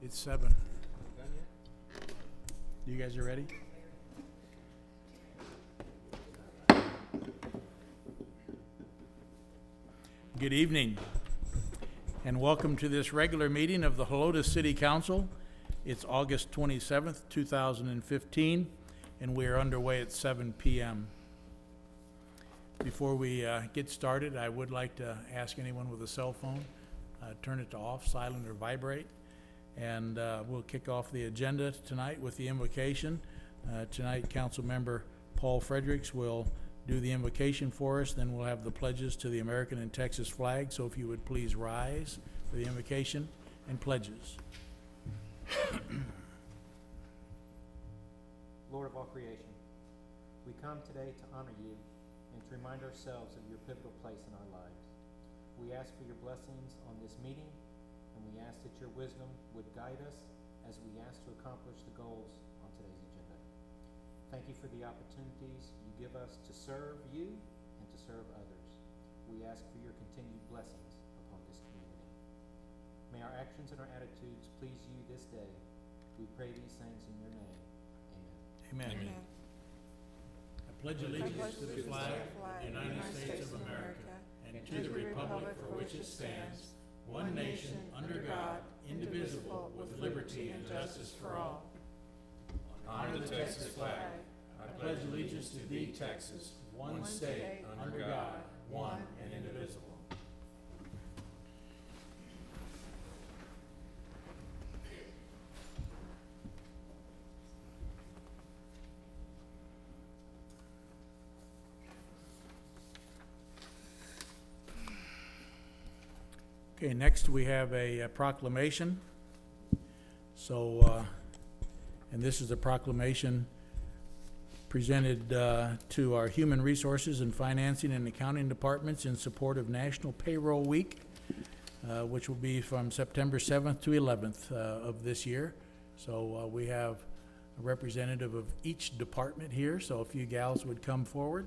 It's 7. You guys are ready? Good evening, and welcome to this regular meeting of the Helotes City Council. It's August 27th, 2015, and we are underway at 7 p.m. Before we get started, I would like to ask anyone with a cell phone, turn it to off, silent, or vibrate. And we'll kick off the agenda tonight with the invocation. Tonight, Council Member Paul Fredericks will do the invocation for us. Then we'll have the pledges to the American and Texas flag. So if you would please rise for the invocation and pledges. Lord of all creation, we come today to honor you and to remind ourselves of your pivotal place in our lives. We ask for your blessings on this meeting, and we ask that your wisdom would guide us as we ask to accomplish the goals on today's agenda. Thank you for the opportunities you give us to serve you and to serve others. We ask for your continued blessings upon this community. May our actions and our attitudes please you this day. We pray these things in your name. Amen. Amen. I pledge allegiance to the flag of the United States of America and to the republic for which it stands, one nation, under God, indivisible, with liberty and justice for all. Honor the Texas flag. I pledge allegiance to thee, Texas, one state, under God, one and indivisible. Okay, next we have a proclamation. So, and this is a proclamation presented to our Human Resources and Financing and Accounting Departments in support of National Payroll Week, which will be from September 7th to 11th of this year. So we have a representative of each department here, so if you gals would come forward.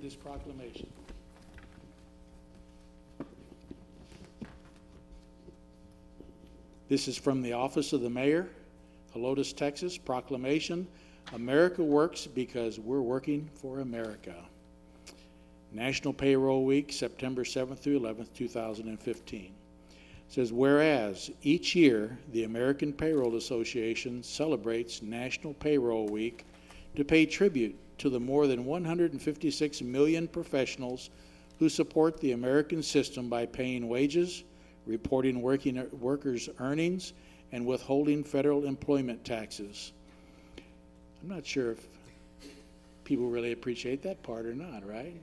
This proclamation. This is from the Office of the Mayor, Helotes, Texas. Proclamation: America works because we're working for America. National Payroll Week, September 7th through 11th, 2015. It says, whereas each year the American Payroll Association celebrates National Payroll Week to pay tribute to the more than 156 million professionals who support the American system by paying wages, reporting workers' earnings, and withholding federal employment taxes. I'm not sure if people really appreciate that part or not, right?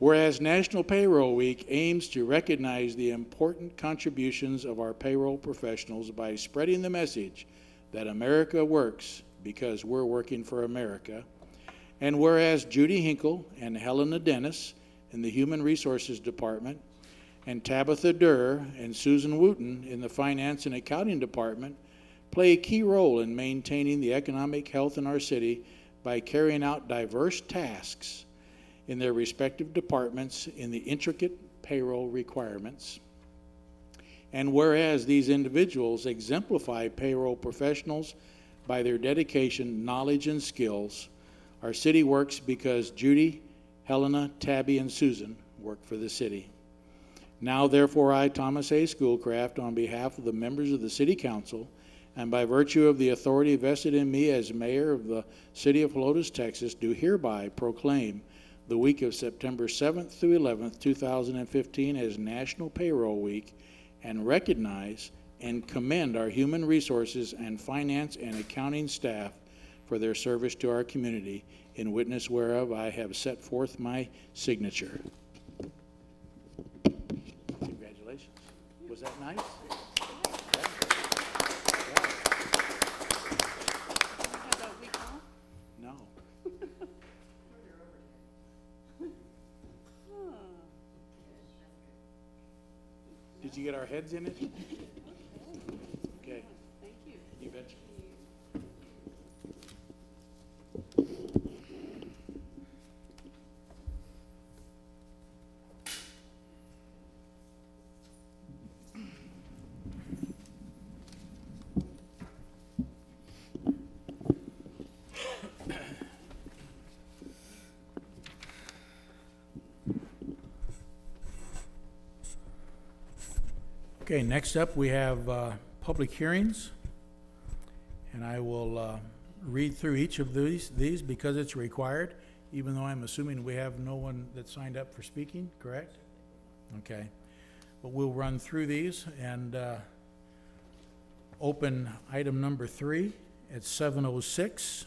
Whereas National Payroll Week aims to recognize the important contributions of our payroll professionals by spreading the message that America works because we're working for America. And whereas Judy Hinkle and Helena Dennis in the Human Resources Department and Tabitha Durr and Susan Wooten in the Finance and Accounting Department play a key role in maintaining the economic health in our city by carrying out diverse tasks in their respective departments in the intricate payroll requirements. And whereas these individuals exemplify payroll professionals by their dedication, knowledge, and skills, our city works because Judy, Helena, Tabby, and Susan work for the city. Now, therefore, I, Thomas A. Schoolcraft, on behalf of the members of the City Council, and by virtue of the authority vested in me as Mayor of the City of Helotes, Texas, do hereby proclaim the week of September 7th through 11th, 2015 as National Payroll Week, and recognize and commend our human resources and finance and accounting staff for their service to our community, in witness whereof I have set forth my signature. Congratulations. Was that nice? No. Did you get our heads in it? Okay. Thank you. You betcha. Okay, next up, we have public hearings. And I will read through each of these because it's required, even though I'm assuming we have no one that signed up for speaking, correct? Okay. But we'll run through these and open item number 3 at 7:06.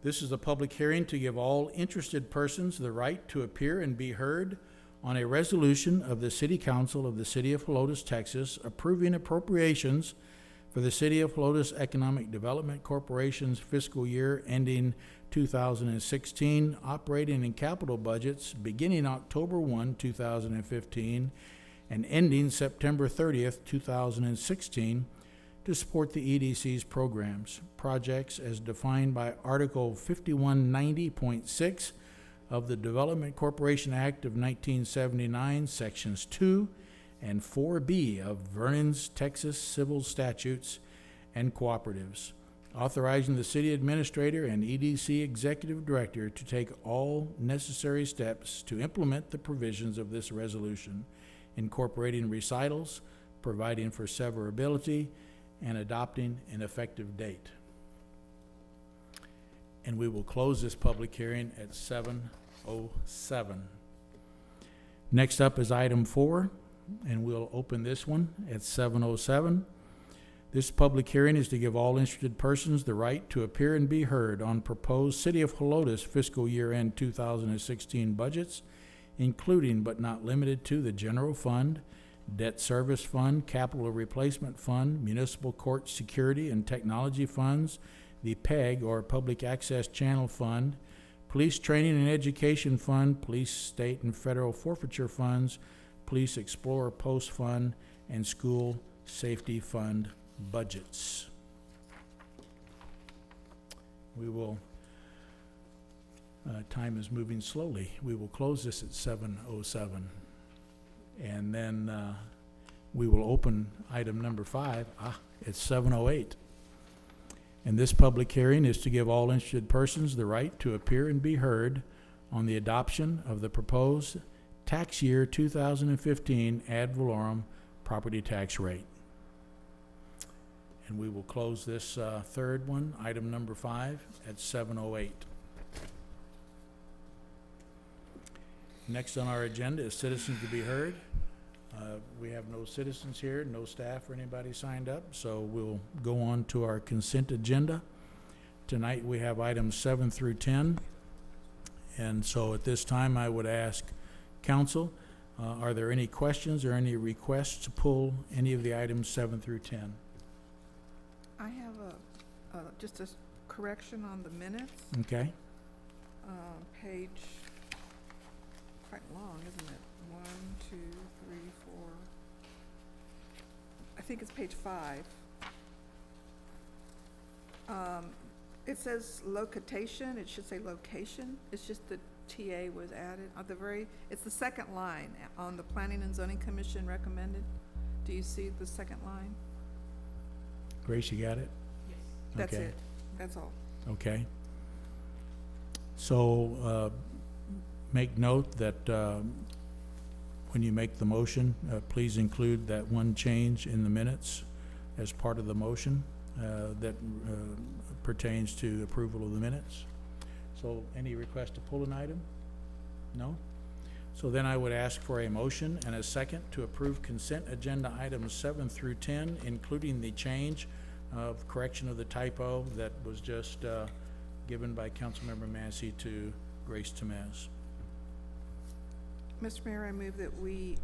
This is a public hearing to give all interested persons the right to appear and be heard on a resolution of the City Council of the City of Helotes, Texas, approving appropriations for the City of Helotes Economic Development Corporation's fiscal year ending 2016, operating and capital budgets beginning October 1, 2015, and ending September 30th, 2016, to support the EDC's programs, projects as defined by Article 5190.6 of the Development Corporation Act of 1979, Sections 2 and 4B of Vernon's Texas Civil Statutes and Cooperatives, authorizing the city administrator and EDC executive director to take all necessary steps to implement the provisions of this resolution, incorporating recitals, providing for severability, and adopting an effective date. And we will close this public hearing at 7:07. Next up is item 4, and we'll open this one at 7:07. This public hearing is to give all interested persons the right to appear and be heard on proposed City of Helotes fiscal year end 2016 budgets, including but not limited to the General Fund, Debt Service Fund, Capital Replacement Fund, Municipal Court Security and Technology Funds, the PEG, or Public Access Channel Fund, Police Training and Education Fund, Police State and Federal Forfeiture Funds, Police Explorer Post Fund, and School Safety Fund budgets. We will, time is moving slowly. We will close this at 7:07. And then we will open item number 5 at 7:08. And this public hearing is to give all interested persons the right to appear and be heard on the adoption of the proposed tax year 2015 ad valorem property tax rate. And we will close this third one, item number 5, at 7:08. Next on our agenda is citizens to be heard. We have no citizens here, no staff or anybody signed up, so we'll go on to our consent agenda. Tonight we have items 7 through 10. And so at this time I would ask council, are there any questions or any requests to pull any of the items 7 through 10? I have just a correction on the minutes. Okay. Page, quite long, isn't it? 1, 2, 3, 4. I think it's page 5. It says location. It should say location. It's just the TA was added at the it's the second line on the Planning and Zoning Commission recommended. Do you see the second line? Grace, you got it? Yes. That's Okay. it. That's all. Okay. So make note that when you make the motion, please include that one change in the minutes as part of the motion that pertains to approval of the minutes. So any request to pull an item? No? So then I would ask for a motion and a second to approve consent agenda items 7 through 10, including the change of correction of the typo that was just given by Councilmember Massey to Grace Temez. Mr. Mayor, I move that we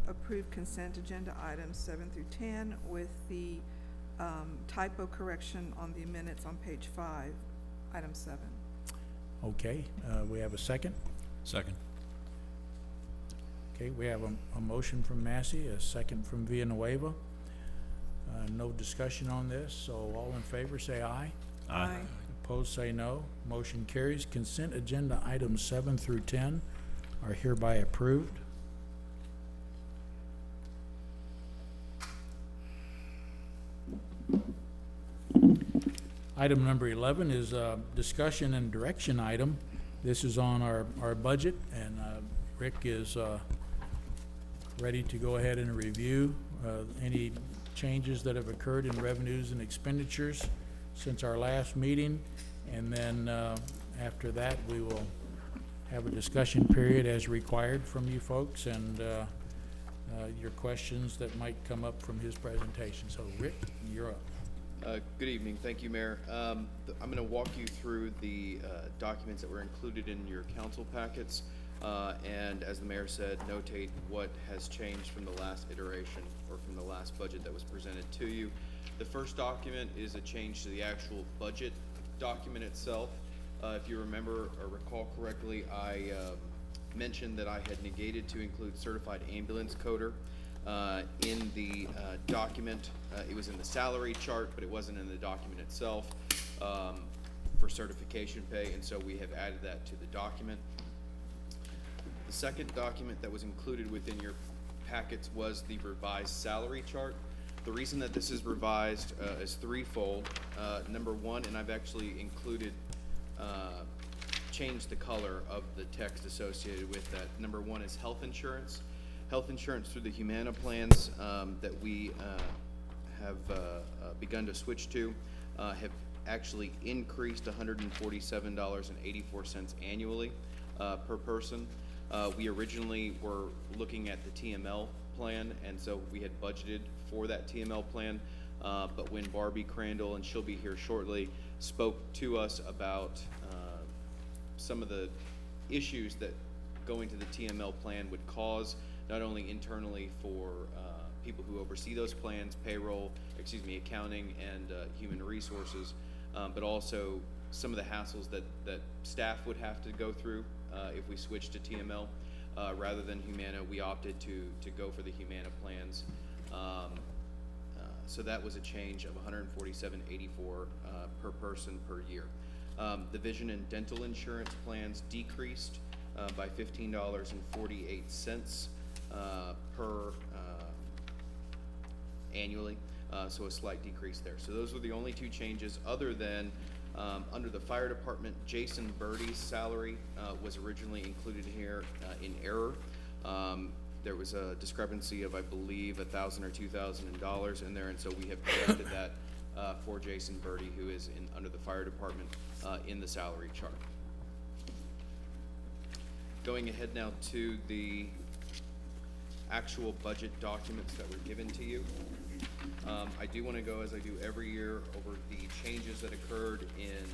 approve consent agenda items 7 through 10 with the typo correction on the minutes on page 5, item 7. Okay, we have a second? Second. Okay, we have a motion from Massey, a second from Villanueva. No discussion on this, so all in favor say aye. Aye. Opposed say no. Motion carries. Consent agenda items 7 through 10 are hereby approved. Item number 11 is a discussion and direction item. This is on our budget, and Rick is ready to go ahead and review any changes that have occurred in revenues and expenditures since our last meeting. And then after that, we will have a discussion period as required from you folks, and your questions that might come up from his presentation. So Rick, you're up. Good evening. Thank you, Mayor. I'm going to walk you through the documents that were included in your council packets, and as the mayor said, notate what has changed from the last iteration or from the last budget that was presented to you. The first document is a change to the actual budget document itself. If you remember or recall correctly, I mentioned that I had negated to include certified ambulance coder in the document. It was in the salary chart, but it wasn't in the document itself for certification pay, and so we have added that to the document. The second document that was included within your packets was the revised salary chart. The reason that this is revised is threefold. Number one, and I've actually included, changed the color of the text associated with that. Number one is health insurance. Health insurance through the Humana plans that we have begun to switch to have actually increased $147.84 annually per person. We originally were looking at the TML plan, and so we had budgeted for that TML plan, but when Barbie Crandall, and she'll be here shortly, spoke to us about some of the issues that going to the TML plan would cause, not only internally for people who oversee those plans, accounting and human resources, but also some of the hassles that staff would have to go through if we switched to TML. Rather than Humana, we opted to go for the Humana plans. So that was a change of $147.84 per person per year. The vision and dental insurance plans decreased by $15.48 per annually, so a slight decrease there. So those were the only two changes, other than under the fire department, Jason Birdie's salary was originally included here in error. There was a discrepancy of, I believe, $1,000 or $2,000 in there, and so we have corrected that for Jason Birdie, who is under the fire department in the salary chart. Going ahead now to the actual budget documents that were given to you. I do want to go, as I do every year, over the changes that occurred in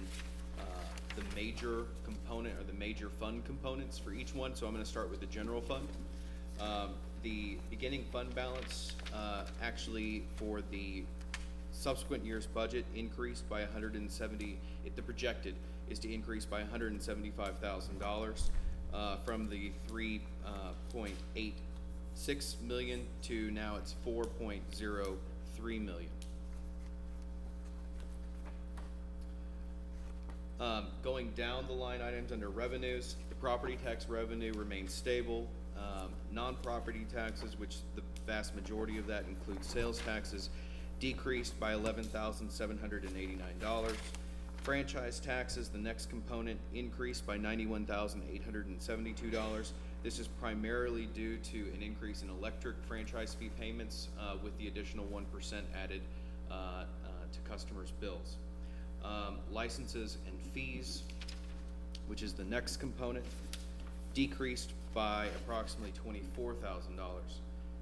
the major component or the major fund components for each one. So I'm going to start with the general fund. The beginning fund balance actually for the subsequent year's budget increased by the projected is to increase by $175,000 from the 3.86 million to now it's 4.03 million. Going down the line items under revenues, the property tax revenue remains stable. Non-property taxes, which the vast majority of that includes sales taxes, decreased by $11,789. Franchise taxes, the next component, increased by $91,872. This is primarily due to an increase in electric franchise fee payments with the additional 1% added to customers' bills. Licenses and fees, which is the next component, decreased by approximately $24,000.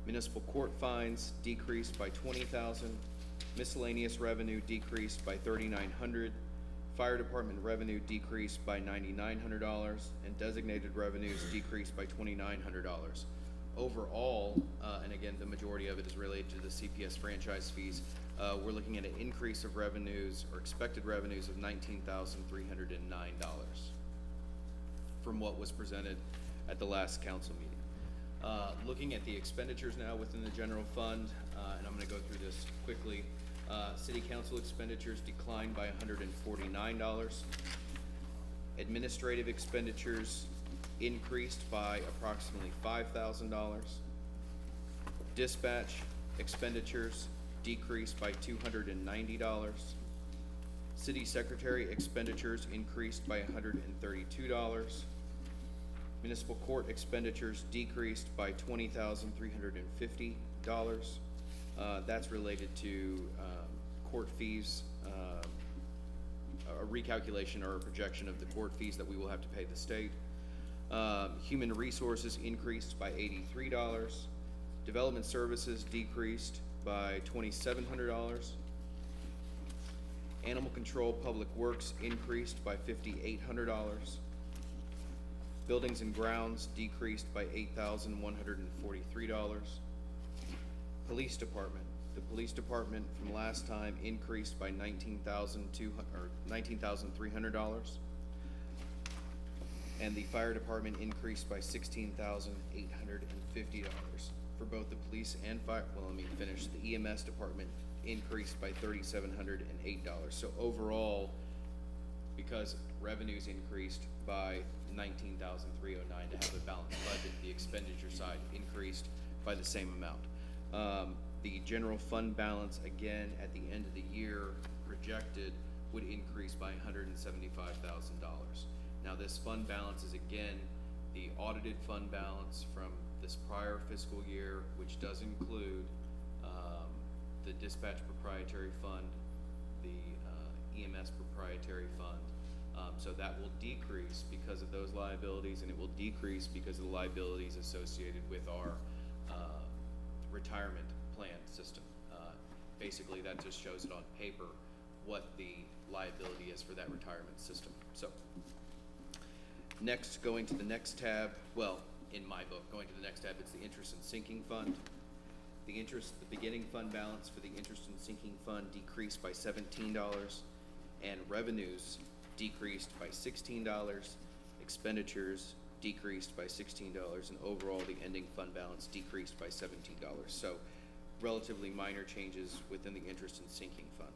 Municipal court fines decreased by $20,000. Miscellaneous revenue decreased by $3,900. Fire department revenue decreased by $9,900, and designated revenues decreased by $2,900. Overall, and again, the majority of it is related to the CPS franchise fees, we're looking at an increase of revenues or expected revenues of $19,309 from what was presented at the last council meeting. Looking at the expenditures now within the general fund, and I'm gonna go through this quickly. City council expenditures declined by $149. Administrative expenditures increased by approximately $5,000. Dispatch expenditures decreased by $290. City secretary expenditures increased by $132. Municipal court expenditures decreased by $20,350. That's related to court fees, a recalculation or a projection of the court fees that we will have to pay the state. Human resources increased by $83. Development services decreased by $2,700. Animal control public works increased by $5,800. Buildings and grounds decreased by $8,143. Police department. The police department from last time increased by $19,300. And the fire department increased by $16,850 for both the police and fire. Well, let me finish. The EMS department increased by $3,708. So overall, because revenues increased by $19,309 to have a balanced budget, the expenditure side increased by the same amount. The general fund balance, again, at the end of the year, projected would increase by $175,000. Now, this fund balance is, again, the audited fund balance from this prior fiscal year, which does include the dispatch proprietary fund, the EMS proprietary fund. So that will decrease because of those liabilities, and it will decrease because of the liabilities associated with our retirement plan system. Basically, that just shows it on paper what the liability is for that retirement system. So next, going to the next tab, well, in my book, going to the next tab, it's the interest and sinking fund. The beginning fund balance for the interest and sinking fund decreased by $17, and revenues decreased by $16, expenditures decreased by $16, and overall the ending fund balance decreased by $17. So relatively minor changes within the interest and sinking fund.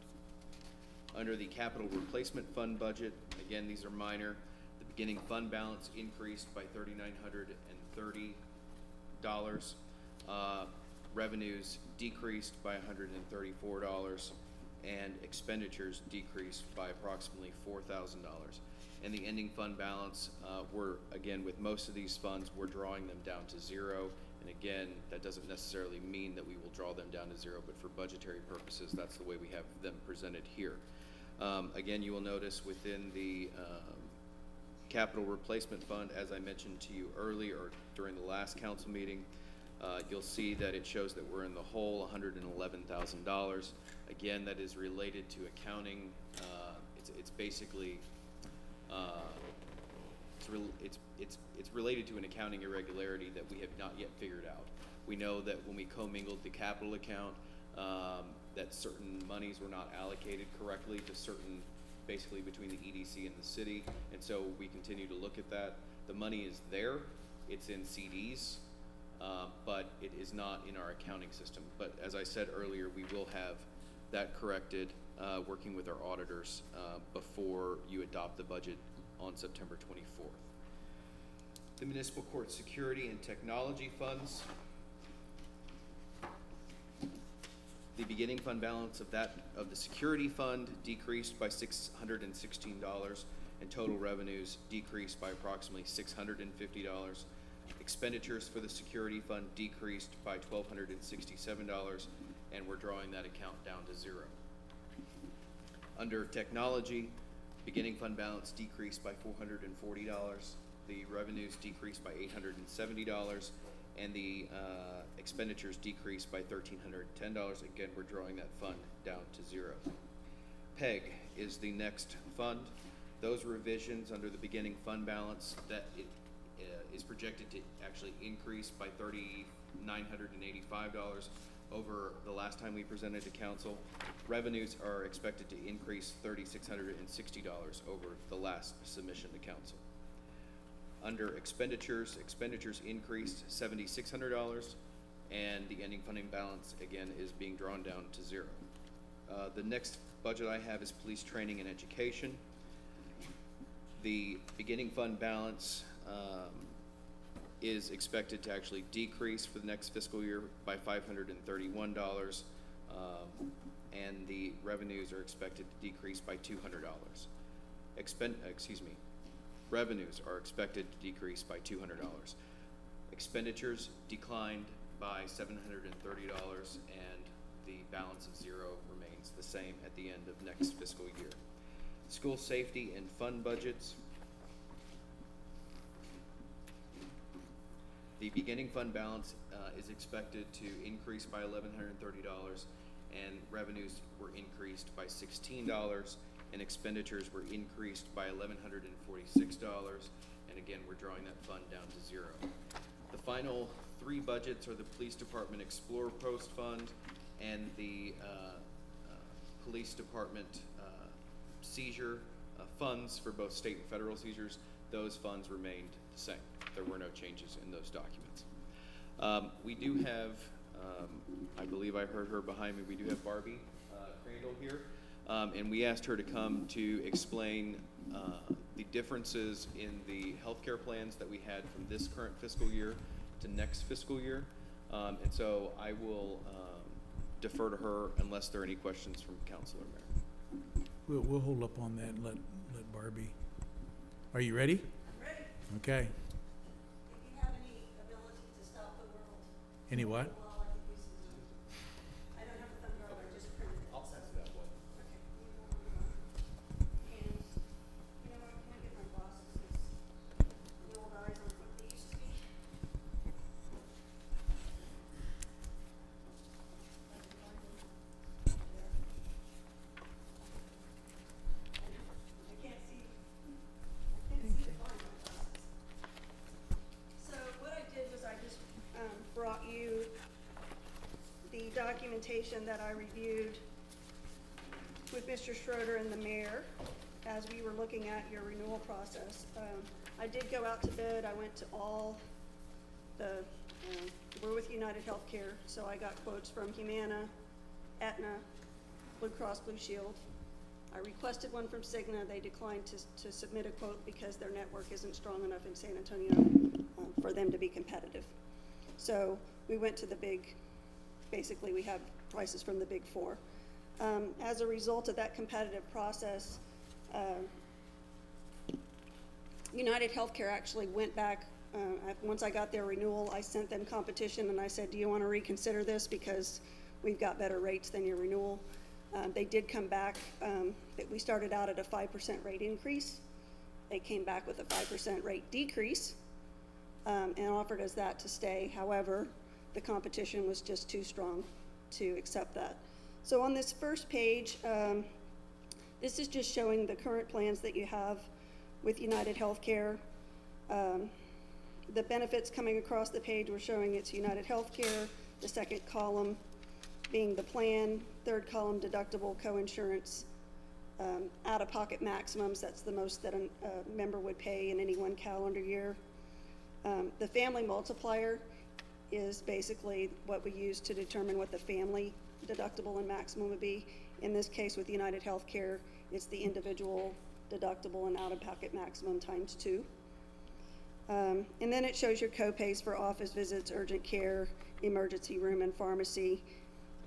Under the capital replacement fund budget, again, these are minor. The beginning fund balance increased by $3,930. Revenues decreased by $134, and expenditures decreased by approximately $4,000. And the ending fund balance, again, with most of these funds, we're drawing them down to zero. And again, that doesn't necessarily mean that we will draw them down to zero, but for budgetary purposes, that's the way we have them presented here. Again, you will notice within the capital replacement fund, as I mentioned to you earlier or during the last council meeting, you'll see that it shows that we're in the hole $111,000. Again, that is related to accounting. It's basically it's related to an accounting irregularity that we have not yet figured out. We know that when we commingled the capital account, that certain monies were not allocated correctly to certain, basically between the EDC and the city, and so we continue to look at that. The money is there, it's in CDs, but it is not in our accounting system. But as I said earlier, we will have that corrected, working with our auditors before you adopt the budget on September 24th. The municipal court security and technology funds. The beginning fund balance of the security fund decreased by $616, and total revenues decreased by approximately $650. Expenditures for the security fund decreased by $1,267, and we're drawing that account down to zero. Under technology, beginning fund balance decreased by $440. The revenues decreased by $870, and the expenditures decreased by $1,310. Again, we're drawing that fund down to zero. PEG is the next fund. Those revisions under the beginning fund balance, that it is projected to actually increase by $3,985 over the last time we presented to council. Revenues are expected to increase $3,660 over the last submission to council. Under expenditures, expenditures increased $7,600, and the ending funding balance, again, is being drawn down to 0. The next budget I have is police training and education. The beginning fund balance is expected to actually decrease for the next fiscal year by $531, and the revenues are expected to decrease by $200. Revenues are expected to decrease by $200. Expenditures declined by $730, and the balance of 0 remains the same at the end of next fiscal year. School safety and fund budgets. The beginning fund balance is expected to increase by $1,130, and revenues were increased by $16, and expenditures were increased by $1,146, and again, we're drawing that fund down to 0. The final 3 budgets are the Police Department Explorer Post Fund and the Police Department seizure funds for both state and federal seizures. Those funds remained the same. There were no changes in those documents. We do have, I believe I heard her behind me, we do have Barbie Crandall here. And we asked her to come to explain the differences in the healthcare plans that we had from this current fiscal year to next fiscal year. And so I will defer to her unless there are any questions from council or mayor. We'll hold up on that and let Barbie. Are you ready? I'm ready. Okay. If you have any ability to stop the world. Any what? Well, I could use some time. I don't have a thumb drive, I just printed it. I'll pass it that way. Okay. And, you know what, can I get my glasses? It's, the old eyes aren't what they used to be. I can't see. I can't see to find my glasses. So what I did was I just brought you the documentation that I reviewed with Mr. Schroeder and the mayor as we were looking at your renewal process. I did go out to bid. I went to all the, we're with United Healthcare, so I got quotes from Humana, Aetna, Blue Cross Blue Shield. I requested one from Cigna. They declined to submit a quote because their network isn't strong enough in San Antonio for them to be competitive. So we went to the big, basically we have prices from the big 4. As a result of that competitive process, United Healthcare actually went back, once I got their renewal, I sent them competition and I said, do you want to reconsider this because we've got better rates than your renewal? They did come back, we started out at a 5% rate increase. They came back with a 5% rate decrease and offered us that to stay. However, the competition was just too strong to accept that. So on this first page, this is just showing the current plans that you have with United Healthcare. The benefits coming across the page, we're showing it's United Healthcare, the second column being the plan, third column deductible coinsurance, out-of-pocket maximums, that's the most that a member would pay in any one calendar year. The family multiplier is basically what we use to determine what the family deductible and maximum would be. In this case with United Healthcare, it's the individual deductible and out-of-pocket maximum times 2. And then it shows your co-pays for office visits, urgent care, emergency room, and pharmacy.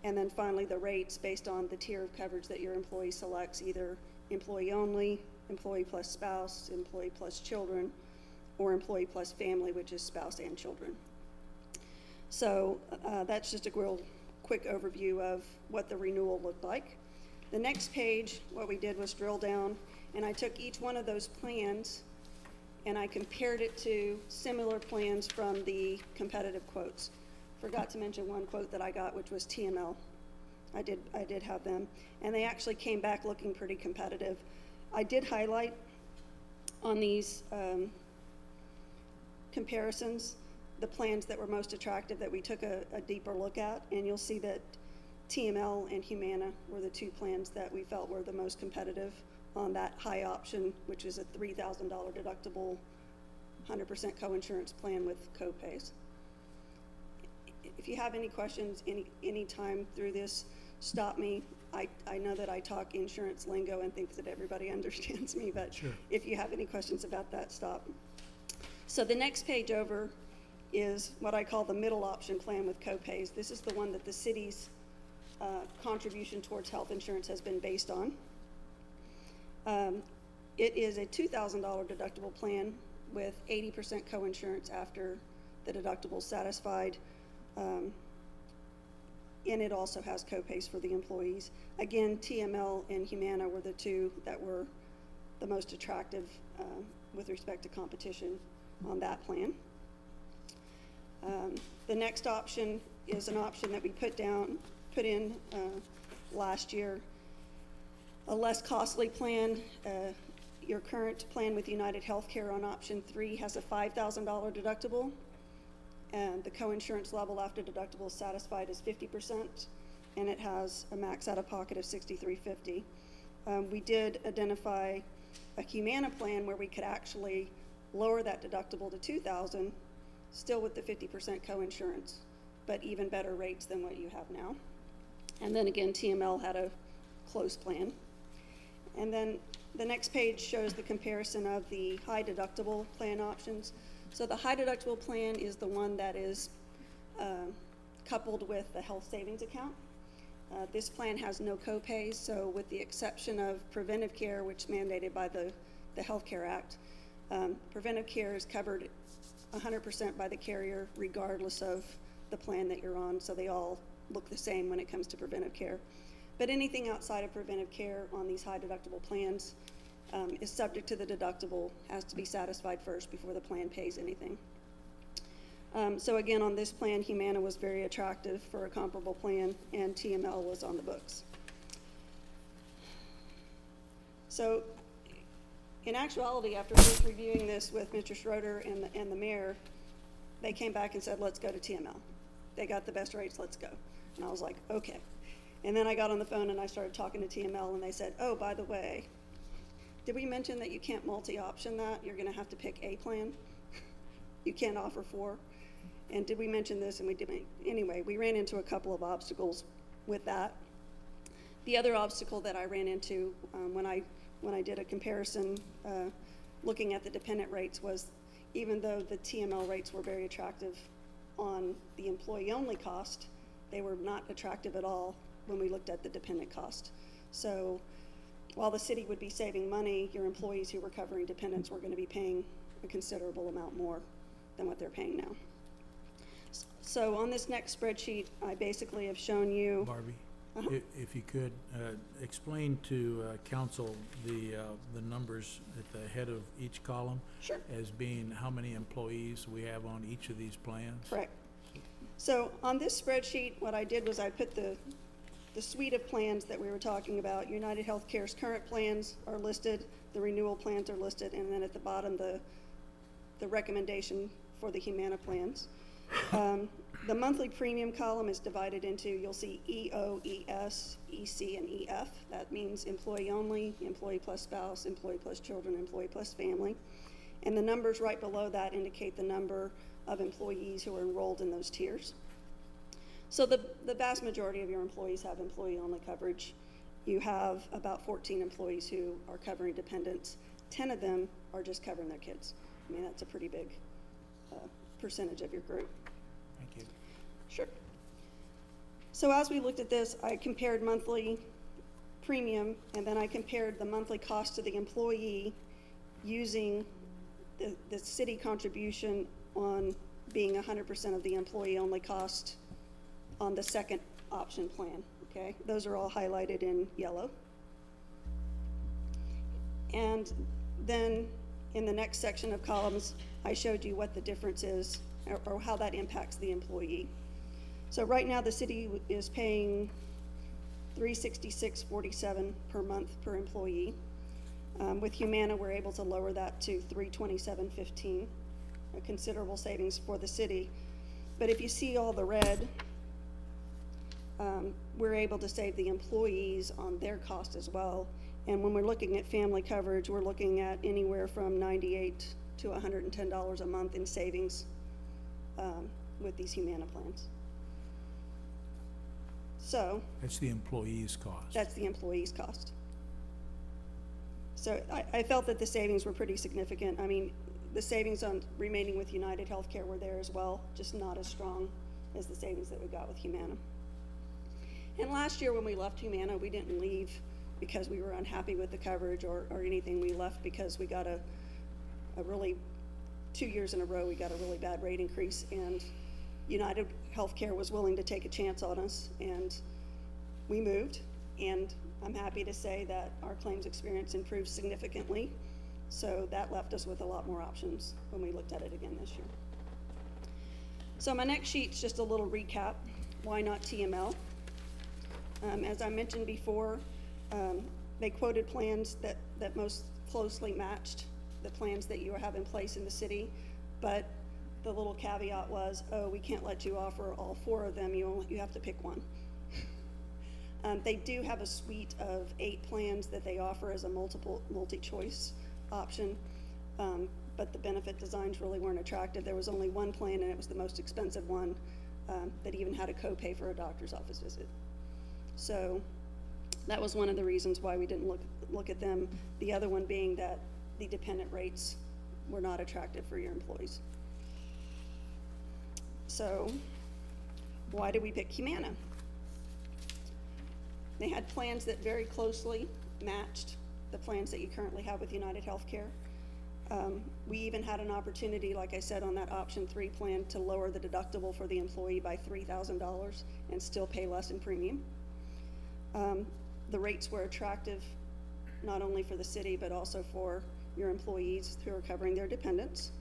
And then finally the rates based on the tier of coverage that your employee selects, either employee only, employee plus spouse, employee plus children, or employee plus family, which is spouse and children. So that's just a real quick overview of what the renewal looked like. The next page, what we did was drill down, and I took each one of those plans and I compared it to similar plans from the competitive quotes. Forgot to mention one quote that I got, which was TML. I did have them, and they actually came back looking pretty competitive. I did highlight on these comparisons the plans that were most attractive that we took a deeper look at, and you'll see that TML and Humana were the 2 plans that we felt were the most competitive on that high option, which is a $3,000 deductible, 100% coinsurance plan with co-pays. If you have any questions any time through this, stop me. I know that I talk insurance lingo and think that everybody understands me, but Sure. if you have any questions about that, stop. So the next page over is what I call the middle option plan with co-pays. This is the one that the city's contribution towards health insurance has been based on. It is a $2,000 deductible plan with 80% coinsurance after the deductible is satisfied. And it also has co-pays for the employees. Again, TML and Humana were the two that were the most attractive with respect to competition on that plan. The next option is an option that we put in last year, a less costly plan. Your current plan with United Healthcare on option 3 has a $5,000 deductible, and the coinsurance level after deductible is satisfied is 50%, and it has a max out-of-pocket of $6,350. We did identify a Humana plan where we could actually lower that deductible to $2,000, still with the 50% coinsurance, but even better rates than what you have now. And then again, TML had a closed plan. And then the next page shows the comparison of the high deductible plan options. So the high deductible plan is the one that is coupled with the health savings account. This plan has no co-pays, so with the exception of preventive care, which is mandated by the Health Care Act, preventive care is covered 100% by the carrier regardless of the plan that you're on, so they all look the same when it comes to preventive care. But anything outside of preventive care on these high deductible plans is subject to the deductible, has to be satisfied first before the plan pays anything. So again, on this plan, Humana was very attractive for a comparable plan, and TML was on the books. So in actuality, after first reviewing this with Mr. Schroeder and the mayor, they came back and said, let's go to TML. They got the best rates, let's go. And I was like, okay. And then I got on the phone and I started talking to TML, and they said, oh, by the way, did we mention that you can't multi-option that? You're gonna have to pick a plan. You can't offer 4. And did we mention this? And we didn't. Anyway, we ran into a couple of obstacles with that. The other obstacle that I ran into when I did a comparison looking at the dependent rates was, even though the TML rates were very attractive on the employee-only cost, they were not attractive at all when we looked at the dependent cost. So while the city would be saving money, your employees who were covering dependents were going to be paying a considerable amount more than what they're paying now. So on this next spreadsheet, I basically have shown you. Barbie, if you could, explain to council the numbers at the head of each column. Sure. As being how many employees we have on each of these plans. Correct. So on this spreadsheet, what I did was I put the suite of plans that we were talking about. United Healthcare's current plans are listed, the renewal plans are listed, and then at the bottom, the recommendation for the Humana plans. The monthly premium column is divided into, you'll see EO, ES, EC, and EF. That means employee only, employee plus spouse, employee plus children, employee plus family. And the numbers right below that indicate the number of employees who are enrolled in those tiers. So the vast majority of your employees have employee-only coverage. You have about 14 employees who are covering dependents. 10 of them are just covering their kids. I mean, that's a pretty big percentage of your group. Thank you. Sure. So as we looked at this, I compared monthly premium, and then I compared the monthly cost to the employee using the city contribution on being 100% of the employee-only cost on the second option plan, okay? Those are all highlighted in yellow. And then in the next section of columns, I showed you what the difference is or how that impacts the employee. So right now the city is paying $366.47 per month per employee. With Humana, we're able to lower that to $327.15, a considerable savings for the city. But if you see all the red, we're able to save the employees on their cost as well. And when we're looking at family coverage, we're looking at anywhere from $98 to $110 a month in savings with these Humana plans. So That's the employee's cost. that's the employee's cost. So I felt that the savings were pretty significant. I mean, the savings on remaining with United Healthcare were there as well, just not as strong as the savings that we got with Humana. And last year when we left Humana, we didn't leave because we were unhappy with the coverage or anything. We left because we got a really, 2 years in a row, we got a really bad rate increase, and United Healthcare was willing to take a chance on us, and we moved. And I'm happy to say that our claims experience improved significantly. So that left us with a lot more options when we looked at it again this year. So my next sheet's just a little recap. Why not TML? As I mentioned before, they quoted plans that most closely matched the plans that you have in place in the city, but the little caveat was, oh, we can't let you offer all 4 of them, you have to pick one. They do have a suite of 8 plans that they offer as a multi-choice option, but the benefit designs really weren't attractive. There was only one plan, and it was the most expensive one, that even had a copay for a doctor's office visit. So that was one of the reasons why we didn't look at them. The other one being that the dependent rates were not attractive for your employees. So why did we pick Humana? They had plans that very closely matched the plans that you currently have with United Healthcare. We even had an opportunity, like I said, on that option 3 plan to lower the deductible for the employee by $3,000 and still pay less in premium. The rates were attractive not only for the city, but also for your employees who are covering their dependents.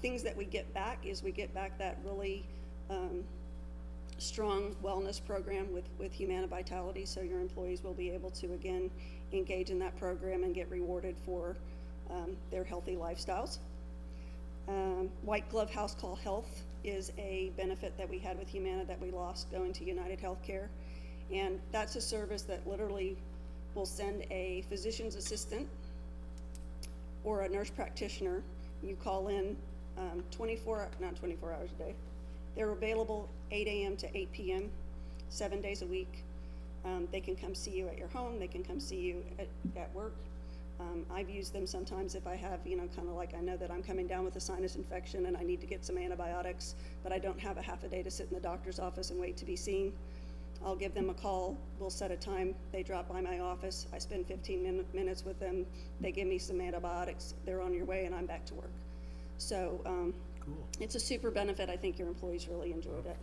Things that we get back is we get back that really strong wellness program with Humana Vitality, so your employees will be able to, again, engage in that program and get rewarded for their healthy lifestyles. White Glove House Call Health is a benefit that we had with Humana that we lost going to United Healthcare, and that's a service that literally will send a physician's assistant or a nurse practitioner. You call in not 24 hours a day. They're available 8 a.m. to 8 p.m., 7 days a week. They can come see you at your home. They can come see you at work. I've used them sometimes if I have, kind of like I know that I'm coming down with a sinus infection and I need to get some antibiotics, but I don't have a half a day to sit in the doctor's office and wait to be seen. I'll give them a call. We'll set a time. They drop by my office. I spend 15 minutes with them. They give me some antibiotics. They're on your way, and I'm back to work. So Cool. it's a super benefit. I think your employees really enjoyed it.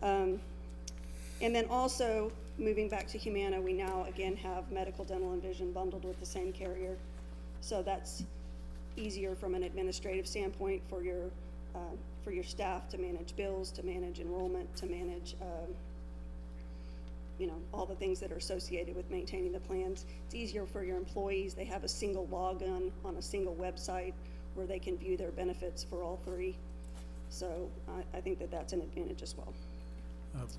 And then also, moving back to Humana, we now again have medical, dental, and vision bundled with the same carrier. So that's easier from an administrative standpoint for your staff to manage bills, to manage enrollment, to manage all the things that are associated with maintaining the plans. It's easier for your employees. They have a single login on a single website where they can view their benefits for all 3. So I think that that's an advantage as well.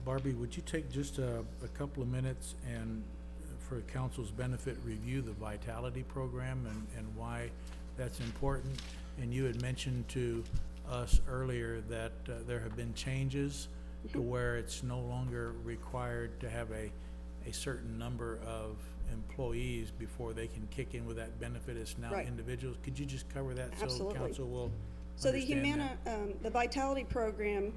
Barbie, would you take just a couple of minutes and, for council's benefit, review the Vitality program and why that's important? And you had mentioned to us earlier that there have been changes to where it's no longer required to have a certain number of employees before they can kick in with that benefit. It's now Right. individuals. Could you just cover that Absolutely. so council will So the understand Humana, that? the Vitality program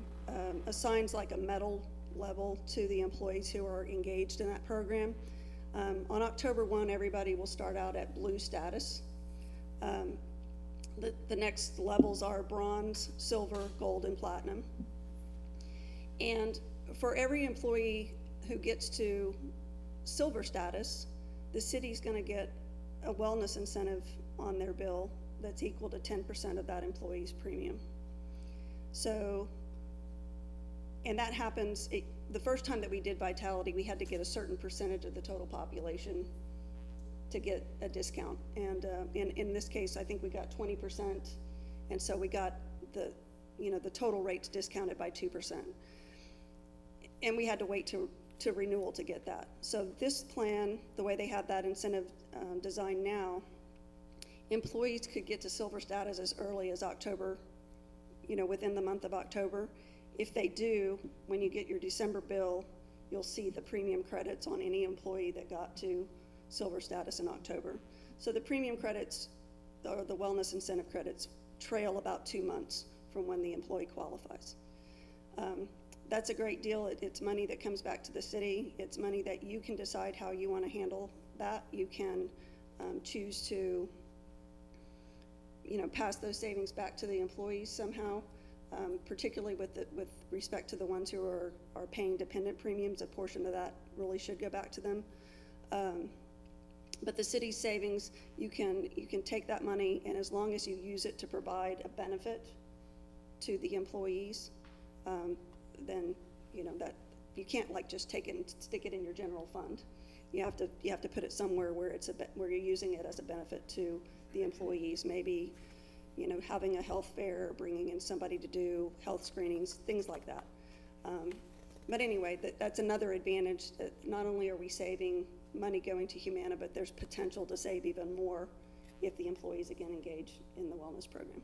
assigns like a medal level to the employees who are engaged in that program. On October 1, everybody will start out at blue status. The next levels are bronze, silver, gold, and platinum. And for every employee who gets to silver status, the city's gonna get a wellness incentive on their bill that's equal to 10% of that employee's premium. So, and that happens, the first time that we did Vitality, we had to get a certain percentage of the total population to get a discount. And in this case, I think we got 20%, and so we got the total rates discounted by 2%. And we had to wait to renewal to get that. So this plan, the way they have that incentive designed now, employees could get to silver status as early as October, within the month of October. If they do, when you get your December bill, you'll see the premium credits on any employee that got to silver status in October. So the premium credits, or the wellness incentive credits, trail about 2 months from when the employee qualifies. That's a great deal. It's money that comes back to the city. It's money that you can decide how you want to handle that. You can choose to, pass those savings back to the employees somehow, particularly with respect to the ones who are paying dependent premiums. A portion of that really should go back to them. But the city's savings, you can take that money, and as long as you use it to provide a benefit to the employees, then that you can't just take it and stick it in your general fund. You have to put it somewhere where where you're using it as a benefit to the employees. Maybe having a health fair, or bringing in somebody to do health screenings, things like that. But anyway, that's another advantage, that not only are we saving money going to Humana, but there's potential to save even more if the employees again engage in the wellness program.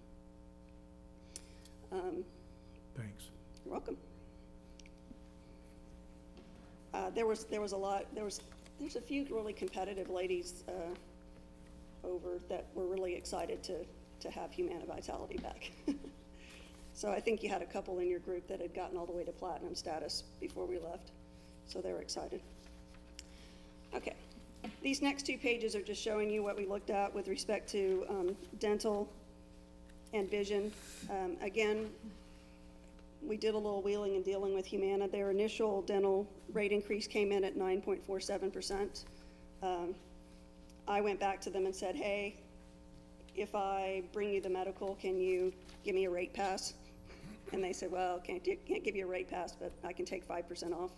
Thanks. You're welcome. There's a few really competitive ladies over that were really excited to have Humana Vitality back. So I think you had a couple in your group that had gotten all the way to platinum status before we left, so they were excited. Okay, these next 2 pages are just showing you what we looked at with respect to dental and vision. Again, we did a little wheeling and dealing with Humana. Their initial dental rate increase came in at 9.47%. I went back to them and said, hey, if I bring you the medical, can you give me a rate pass? And they said, well, can't give you a rate pass, but I can take 5% off.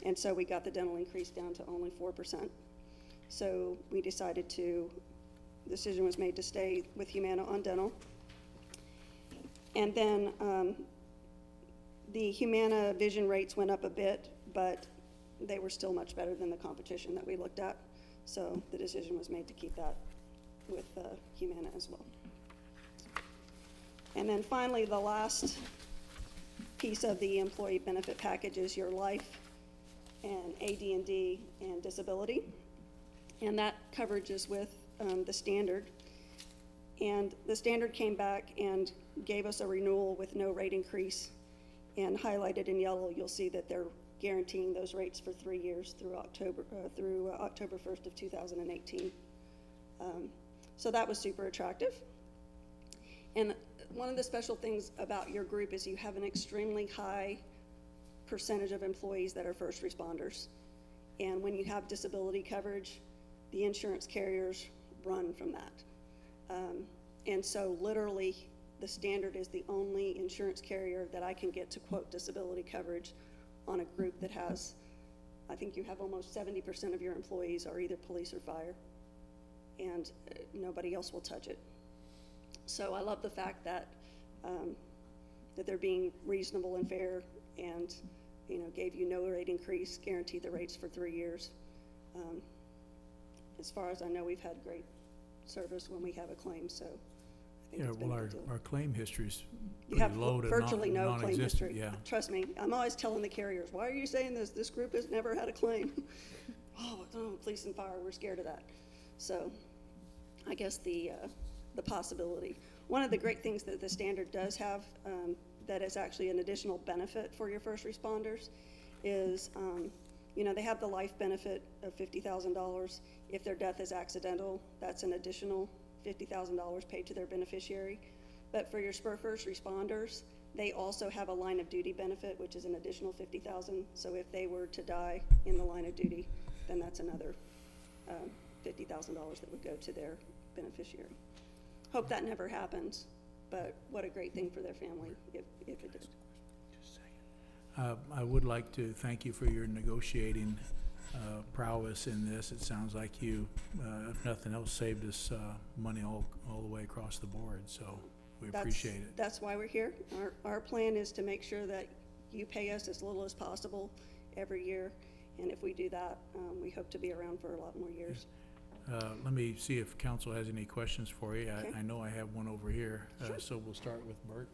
And so we got the dental increase down to only 4%. So we decided decision was made to stay with Humana on dental. And then the Humana vision rates went up a bit, but they were still much better than the competition that we looked at. So the decision was made to keep that with Humana as well. And then finally, the last piece of the employee benefit package is your life and AD&D and disability. And that coverage is with the standard. And the standard came back and gave us a renewal with no rate increase. And highlighted in yellow, you'll see that they're guaranteeing those rates for 3 years through October 1st of 2018. So that was super attractive. And one of the special things about your group is you have an extremely high percentage of employees that are first responders. And when you have disability coverage, the insurance carriers run from that. And so literally, the standard is the only insurance carrier that I can get to quote disability coverage on a group that has, I think you have almost 70% of your employees are either police or fire, and nobody else will touch it. So I love the fact that that they're being reasonable and fair, and gave you no rate increase, guaranteed the rates for 3 years. As far as I know, we've had great service when we have a claim, so I think Yeah, it's been well, a good deal. our claim history's You pretty have low to virtually no claim non-existent, history. yeah. Trust me, I'm always telling the carriers, why are you saying this? This group has never had a claim. Oh, police and fire, we're scared of that. So I guess the possibility. One of the great things that the standard does have that is actually an additional benefit for your first responders is, they have the life benefit of $50,000. If their death is accidental, that's an additional $50,000 paid to their beneficiary. But for your first responders, they also have a line of duty benefit, which is an additional $50,000. So if they were to die in the line of duty, then that's another $50,000 that would go to their beneficiary. Hope that never happens, but what a great thing for their family if it did. I would like to thank you for your negotiating prowess in this. It sounds like you, if nothing else, saved us money all the way across the board, so we appreciate it. That's why we're here. Our plan is to make sure that you pay us as little as possible every year, and if we do that, we hope to be around for a lot more years. Let me see if council has any questions for you. Okay. I know I have one over here, so we'll start with Bert.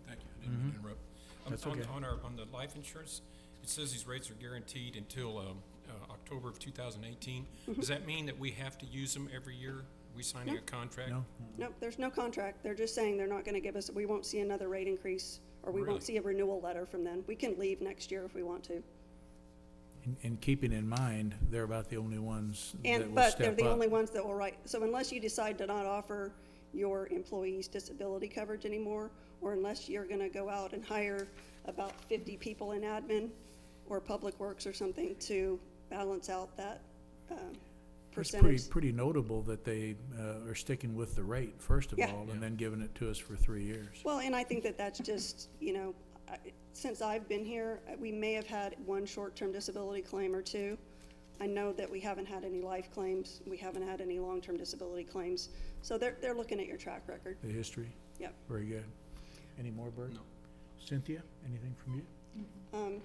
Thank you, I didn't mean to interrupt. That's On- okay. On the life insurance, it says these rates are guaranteed until October of 2018. Does that mean that we have to use them every year? We signing a contract? No? Nope, there's no contract. They're just saying they're not gonna give us, we won't see another rate increase, or we Really? won't see a renewal letter from them. We can leave next year if we want to. And keeping in mind, they're about the only ones that will And, but they're step the up. only ones that will write, so unless you decide to not offer your employees disability coverage anymore, or unless you're gonna go out and hire about 50 people in admin or public works or something to balance out that, It's percentage. pretty notable that they are sticking with the rate, first of Yeah. all, and then giving it to us for 3 years. Well, and I think that that's just, you know, since I've been here, we may have had one short-term disability claim or two. I know that we haven't had any life claims, we haven't had any long-term disability claims, so they're looking at your track record. The history? Yep. Very good. Any more, Bert? No. Cynthia, anything from you?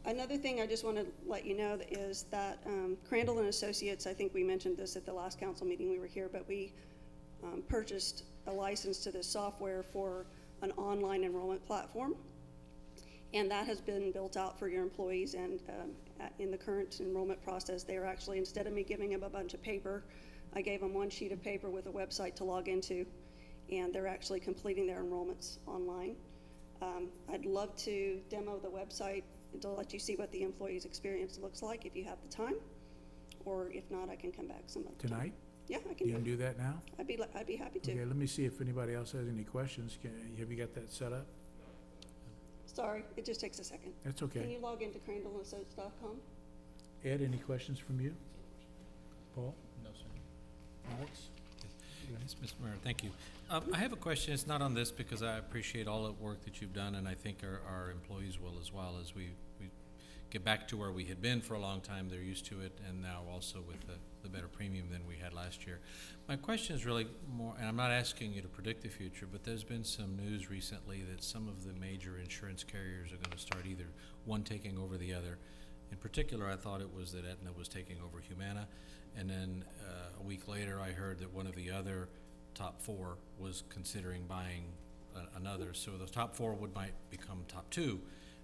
Another thing I just want to let you know is that Crandall and Associates, I think we mentioned this at the last council meeting we were here, but we purchased a license to this software for an online enrollment platform. And that has been built out for your employees, and in the current enrollment process, they are actually, instead of me giving them a bunch of paper, I gave them one sheet of paper with a website to log into, and they're actually completing their enrollments online. I'd love to demo the website to let you see what the employee's experience looks like if you have the time, or if not, I can come back some other time. Tonight? Yeah, I You can can do it. do that now? I'd be happy to. Okay, let me see if anybody else has any questions. Have you got that set up? Sorry, it just takes a second. That's Can okay. you log into crandallandassociates.com? Ed, any questions from you? Paul? No, sir. Alex? Yes, Mr. Mayor, thank you. I have a question. It's not on this because I appreciate all the work that you've done, and I think our employees will as well, as we get back to where we had been for a long time. They're used to it, and now also with the better premium than we had last year. My question is really more, and I'm not asking you to predict the future, but there's been some news recently that some of the major insurance carriers are going to start either one taking over the other. In particular, I thought it was that Aetna was taking over Humana, and then a week later, I heard that one of the other top four was considering buying another. So the top four might become top two.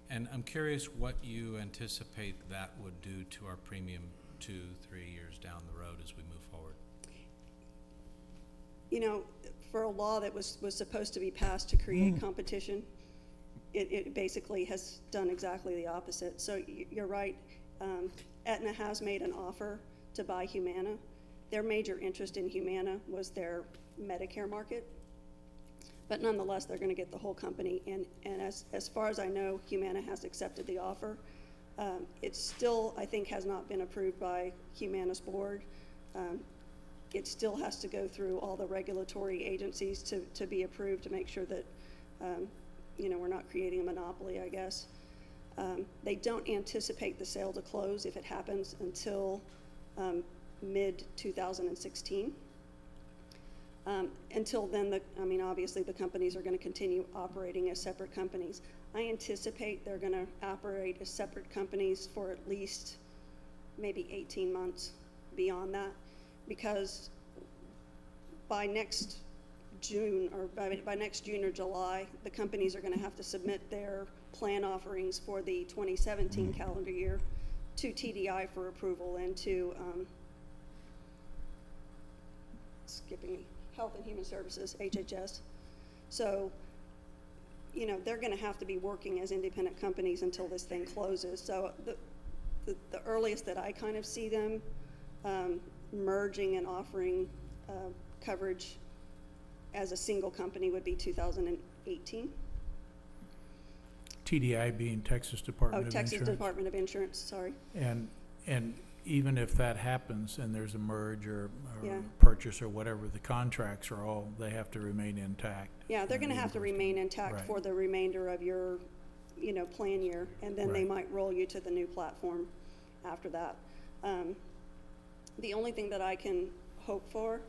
And I'm curious what you anticipate that would do to our premium 2-3 years down the road as we move forward. You know, for a law that was supposed to be passed to create competition, it basically has done exactly the opposite. So you're right, Aetna has made an offer to buy Humana. Their major interest in Humana was their Medicare market. But nonetheless, they're gonna get the whole company, and as far as I know, Humana has accepted the offer. It still, I think, has not been approved by Humana's board. It still has to go through all the regulatory agencies to be approved, to make sure that, you know, we're not creating a monopoly, I guess. They don't anticipate the sale to close, if it happens, until mid-2016. Until then, obviously the companies are going to continue operating as separate companies. I anticipate they're going to operate as separate companies for at least maybe 18 months beyond that, because by next June, or by next June or July, the companies are going to have to submit their plan offerings for the 2017 calendar year to TDI for approval, and to Health and Human Services, HHS. So, you know, they're gonna have to be working as independent companies until this thing closes. So the earliest that I kind of see them merging and offering coverage as a single company would be 2018. TDI being Texas Oh, Department of Texas Insurance. Department of Insurance, sorry. And even if that happens and there's a merge or Yeah. purchase or whatever, the contracts are all, they have to remain intact. Yeah, they're gonna have to remain intact Right. for the remainder of your, you know, plan year, and then they Right. might roll you to the new platform after that. The only thing that I can hope for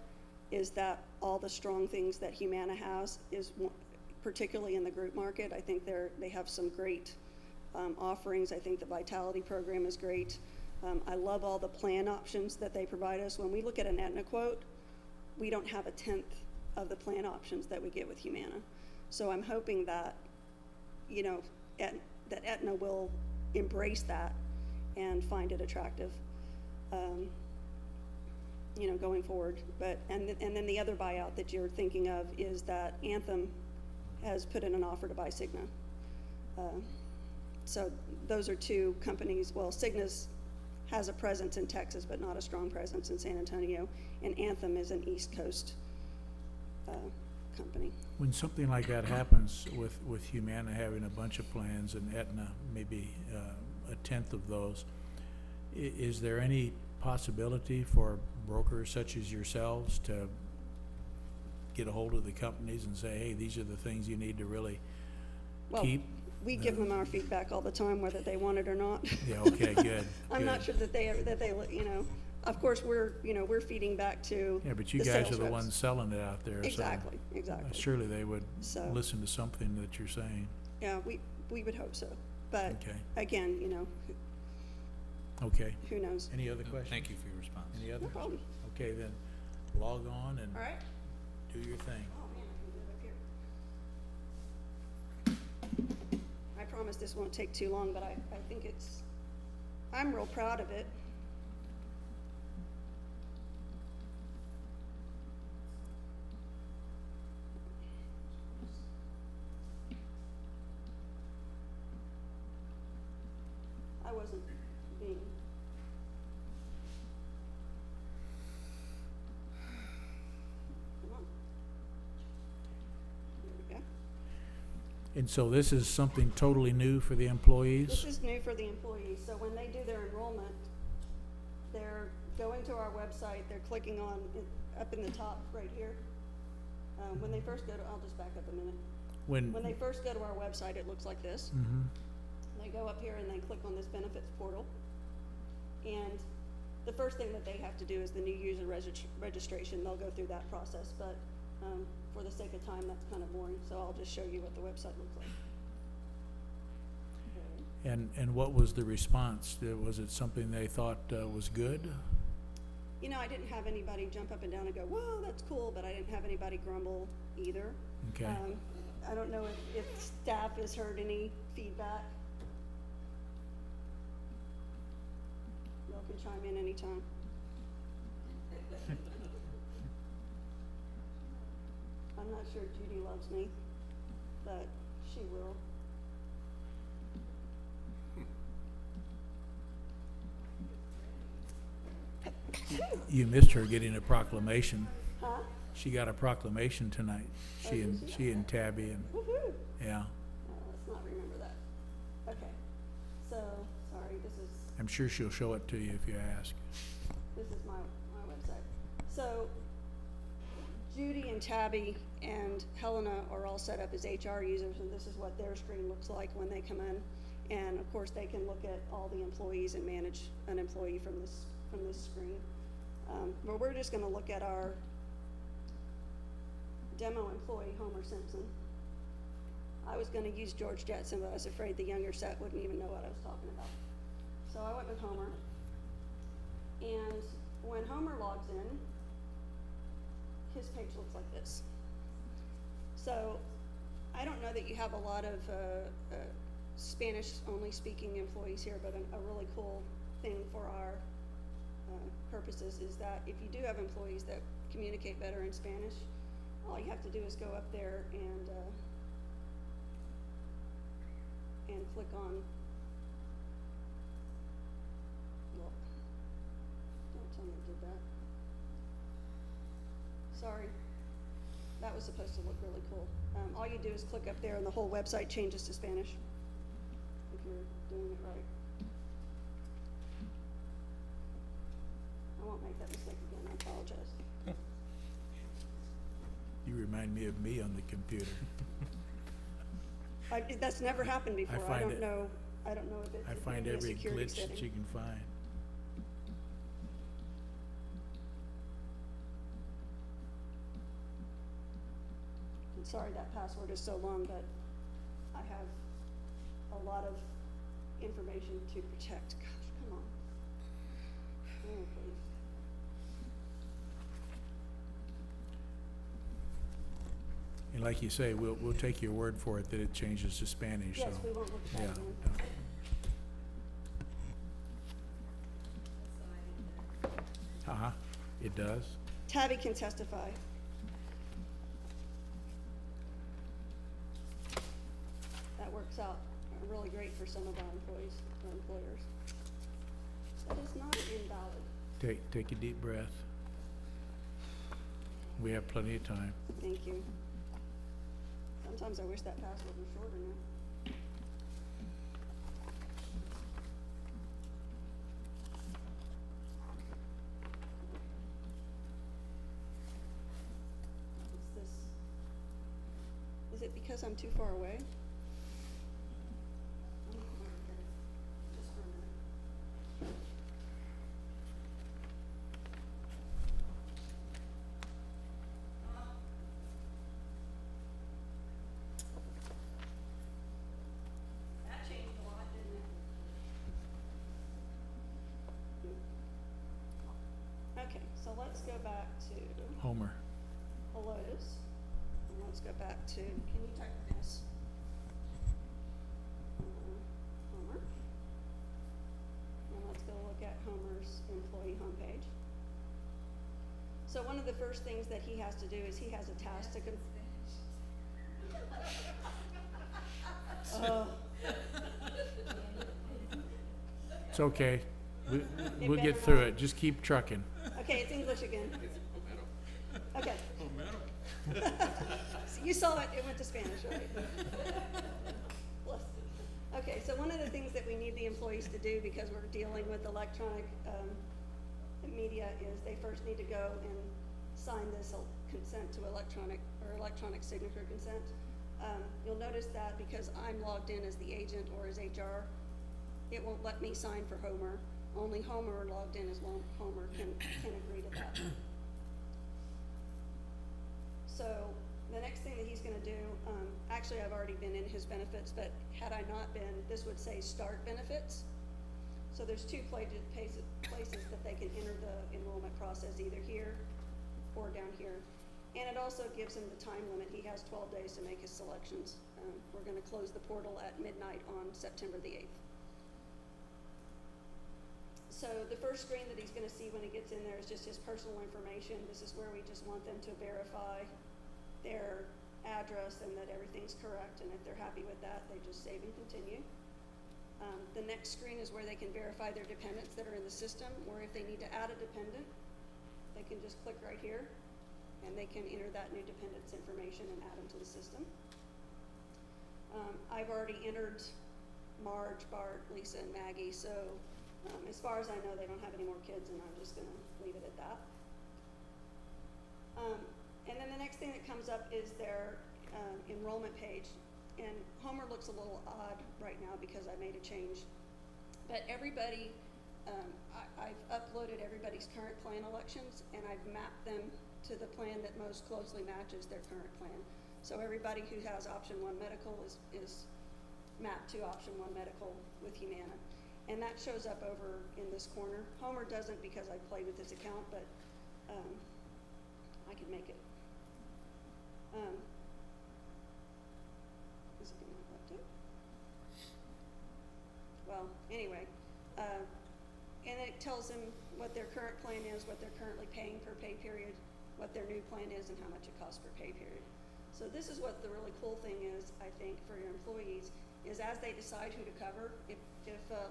is that all the strong things that Humana has is, particularly in the group market, I think they have some great offerings. I think the Vitality program is great. I love all the plan options that they provide us. When we look at an Aetna quote, we don't have a tenth of the plan options that we get with Humana. So I'm hoping that, you know, that Aetna will embrace that and find it attractive, you know, going forward. But, and then the other buyout that you're thinking of is that Anthem has put in an offer to buy Cigna. So those are two companies. Well, Cigna's has a presence in Texas, but not a strong presence in San Antonio, and Anthem is an East Coast company. When something like that happens with Humana having a bunch of plans and Aetna maybe a tenth of those, is there any possibility for brokers such as yourselves to get a hold of the companies and say, hey, these are the things you need to really Well, keep? we give them our feedback all the time, whether they want it or not. Yeah, okay, good. I'm not good. sure that they, you know, of course, we're feeding back to Yeah, but you the guys sales are the reps. ones selling it out there, so Exactly, exactly. surely they would So- listen to something that you're saying. Yeah, we would hope so. But Okay. again, you know, Okay. who knows? Any other questions? Thank you for your response. Any other? No problem. Okay, then log on and All right. do your thing. Oh, man, I can do it up here. I promise this won't take too long, but I think I'm real proud of it. I wasn't being. Come on. There we go. And so this is something totally new for the employees? This is new for the employees, so when they do their enrollment, they're going to our website, they're clicking on, up in the top right here. When they first go to, I'll just back up a minute. When they first go to our website, it looks like this. Mhm. They go up here and they click on this benefits portal. And the first thing that they have to do is the new user registration. They'll go through that process, but for the sake of time, that's kind of boring, so I'll just show you what the website looks like. And what was the response? Was it something they thought was good? You know, I didn't have anybody jump up and down and go, whoa, that's cool, but I didn't have anybody grumble either. Okay. I don't know if staff has heard any feedback. Y'all can chime in anytime. I'm not sure Judy loves me, but she will. You missed her getting a proclamation. Huh? She got a proclamation tonight. She and Tabby and, Woohoo! yeah. Let's not remember that. Okay, so, sorry, this is I'm sure she'll show it to you if you ask. my website. So Judy and Tabby and Helena are all set up as HR users, and this is what their screen looks like when they come in. And of course, they can look at all the employees and manage an employee from this screen. But we're just gonna look at our demo employee, Homer Simpson. I was gonna use George Jetson, but I was afraid the younger set wouldn't even know what I was talking about. So I went with Homer. And when Homer logs in, his page looks like this. So I don't know that you have a lot of Spanish-only speaking employees here, but a really cool thing for our purposes is that if you do have employees that communicate better in Spanish, all you have to do is go up there and click on look. Don't tell me I did that. Sorry. That was supposed to look really cool. All you do is click up there and the whole website changes to Spanish, if you're doing it right. I won't make that mistake again, I apologize. You remind me of me on the computer. That's never happened before. I find don't it- know if it's I find maybe a every security glitch that setting. you can find. I'm sorry that password is so long, but I have a lot of information to protect. Gosh, come on. And like you say, we'll take your word for it that it changes to Spanish, so. Yes, we won't look at Yeah. that again. Uh-huh, it does. Tabby can testify. That works out really great for some of our employees or employers. That is not invalid. Take a deep breath. We have plenty of time. Thank you. Sometimes I wish that password was shorter now. What's this? Is it because I'm too far away? Oh, okay. Just for a minute. That changed a lot, didn't it? Okay, so let's go back to Homer. Helotes. And let's go back to, can you type this? Homer. And let's go look at Homer's employee homepage. So one of the first things that he has to do is he has a task to Oh, It's okay. We'll better get through not. it. Just keep trucking. okay, it's English again. Okay. So you saw it, it went to Spanish, right? Bless. Okay, so one of the things that we need the employees to do, because we're dealing with electronic media, is they first need to go and sign this consent to electronic signature consent. You'll notice that because I'm logged in as the agent or as HR, it won't let me sign for Homer. Only Homer logged in as Homer can agree to that. So the next thing that he's gonna do, actually I've already been in his benefits, but had I not been, this would say start benefits. So there's two places that they can enter the enrollment process, either here or down here. And it also gives him the time limit. He has 12 days to make his selections. We're gonna close the portal at midnight on September the 8th. So the first screen that he's gonna see when he gets in there is just his personal information. This is where we just want them to verify their address and that everything's correct, and if they're happy with that, they just save and continue. The next screen is where they can verify their dependents that are in the system, or if they need to add a dependent, they can just click right here, and they can enter that new dependent's information and add them to the system. I've already entered Marge, Bart, Lisa, and Maggie, so as far as I know, they don't have any more kids, and I'm just gonna leave it at that. And then the next thing that comes up is their enrollment page. And Homer looks a little odd right now because I made a change. But everybody, I've uploaded everybody's current plan elections, and I've mapped them to the plan that most closely matches their current plan. So everybody who has option 1 medical is mapped to option 1 medical with Humana. And that shows up over in this corner. Homer doesn't because I played with his account, but I can make it. Is it gonna let it? Well, anyway, and it tells them what their current plan is, what they're currently paying per pay period, what their new plan is, and how much it costs per pay period. So this is what the really cool thing is, I think, for your employees, is as they decide who to cover, if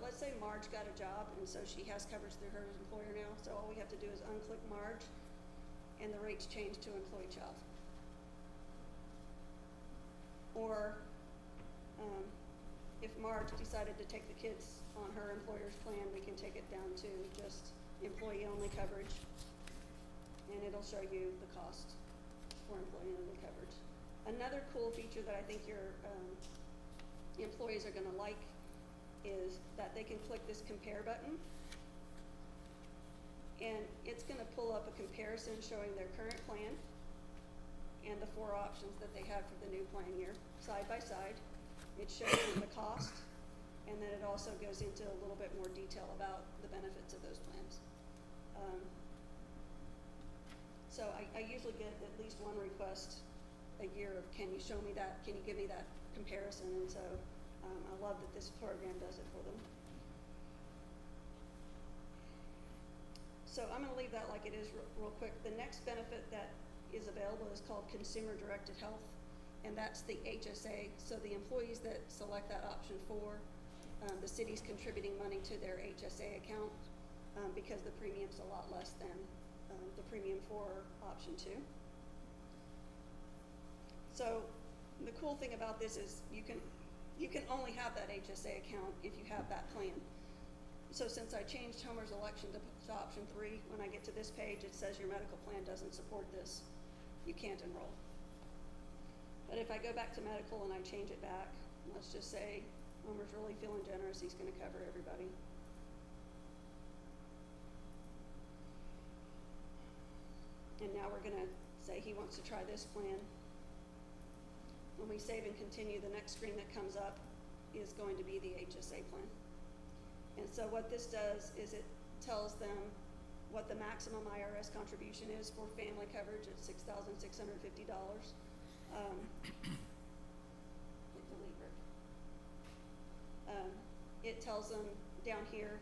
let's say Marge got a job, and so she has coverage through her employer now, so all we have to do is unclick Marge, and the rates change to employee child. Or if Marge decided to take the kids on her employer's plan, we can take it down to just employee-only coverage, and it'll show you the cost for employee-only coverage. Another cool feature that I think your employees are gonna like is that they can click this compare button, and it's gonna pull up a comparison showing their current plan and the 4 options that they have for the new plan year, side by side. It shows them the cost, and then it also goes into a little bit more detail about the benefits of those plans. So I usually get at least one request a year of, can you show me that, can you give me that comparison? And so I love that this program does it for them. So I'm going to leave that like it is real quick. The next benefit that is available is called Consumer Directed Health, and that's the HSA. So the employees that select that option 4, the city's contributing money to their HSA account because the premium's a lot less than the premium for option 2. So the cool thing about this is you can only have that HSA account if you have that plan. So since I changed Homer's election to option 3, when I get to this page, it says your medical plan doesn't support this. You can't enroll. But if I go back to medical and I change it back, let's just say Homer's really feeling generous, he's going to cover everybody. And now we're going to say he wants to try this plan. When we save and continue, the next screen that comes up is going to be the HSA plan. And so what this does is it tells them what the maximum IRS contribution is for family coverage at $6,650. Hit delete, Rick. It tells them down here,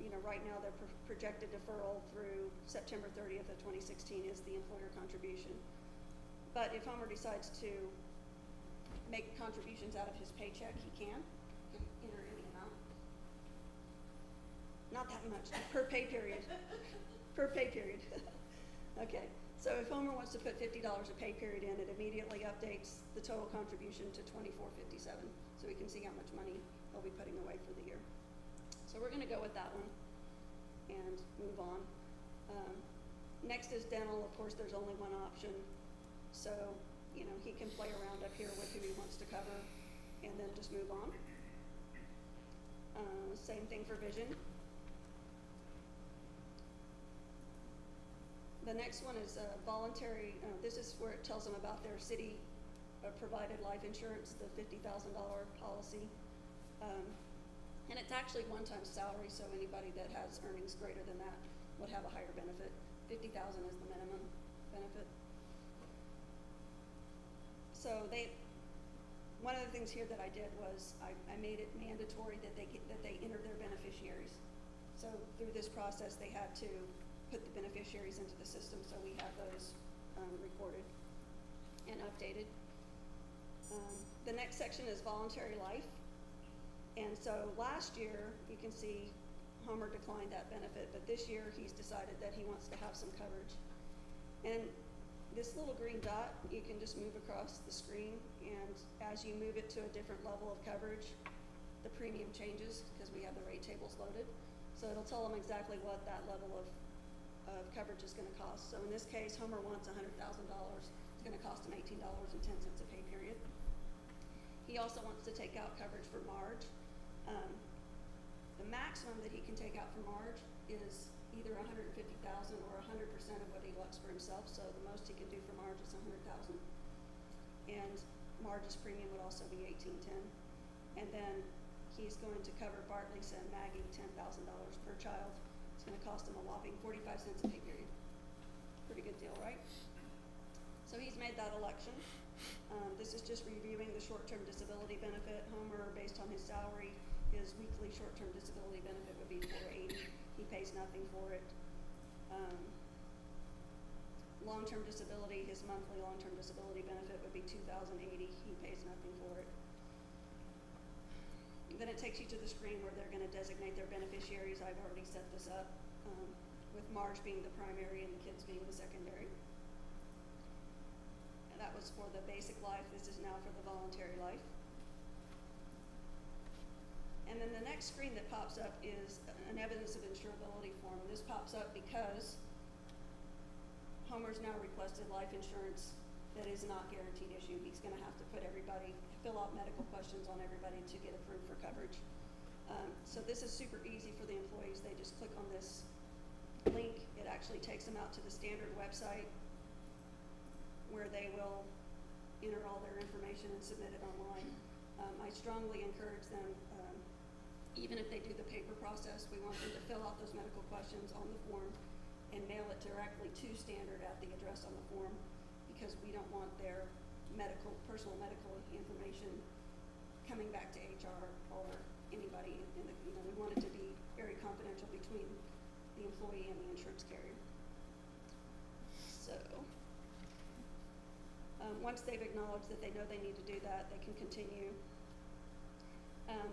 you know, right now their projected deferral through September 30th of 2016 is the employer contribution. But if Homer decides to make contributions out of his paycheck, he can enter any amount. Not that much, per pay period. Per pay period. Okay, so if Homer wants to put $50 a pay period in, it immediately updates the total contribution to $24.57, so we can see how much money he'll be putting away for the year. So we're going to go with that one and move on. Next is dental. Of course, there's only one option, so you know he can play around up here with who he wants to cover, and then just move on. Same thing for vision. The next one is voluntary. This is where it tells them about their city provided life insurance, the $50,000 policy. And it's actually one-time salary, so anybody that has earnings greater than that would have a higher benefit. $50,000 is the minimum benefit. So one of the things here that I did was I made it mandatory that they enter their beneficiaries. So through this process, they had to put the beneficiaries into the system, so we have those recorded and updated. The next section is voluntary life. And so last year, you can see Homer declined that benefit, but this year he's decided that he wants to have some coverage. And this little green dot, you can just move across the screen, and as you move it to a different level of coverage, the premium changes because we have the rate tables loaded. So it'll tell them exactly what that level of coverage is going to cost. So in this case, Homer wants $100,000. It's going to cost him $18.10 a pay period. He also wants to take out coverage for Marge. The maximum that he can take out for Marge is either $150,000 or 100% of what he elects for himself. So the most he can do for Marge is $100,000. And Marge's premium would also be $18.10. And then he's going to cover Bart, Lisa, and Maggie $10,000 per child. It's going to cost him a whopping 45 cents a pay period. Pretty good deal, right? So he's made that election. This is just reviewing the short-term disability benefit. Homer, based on his salary, his weekly short-term disability benefit would be $480. He pays nothing for it. Long-term disability, his monthly long-term disability benefit would be $2,080. He pays nothing for it. Then it takes you to the screen where they're going to designate their beneficiaries. I've already set this up with Marge being the primary and the kids being the secondary. And that was for the basic life. This is now for the voluntary life. And then the next screen that pops up is an evidence of insurability form. This pops up because Homer's now requested life insurance that is not guaranteed issue. He's going to have to fill out medical questions on everybody to get approved for coverage. So this is super easy for the employees. They just click on this link. It actually takes them out to the standard website where they will enter all their information and submit it online. I strongly encourage them, even if they do the paper process, we want them to fill out those medical questions on the form and mail it directly to Standard at the address on the form, because we don't want their personal medical information coming back to HR or anybody in the, we want it to be very confidential between the employee and the insurance carrier. So, once they've acknowledged that they know they need to do that, they can continue.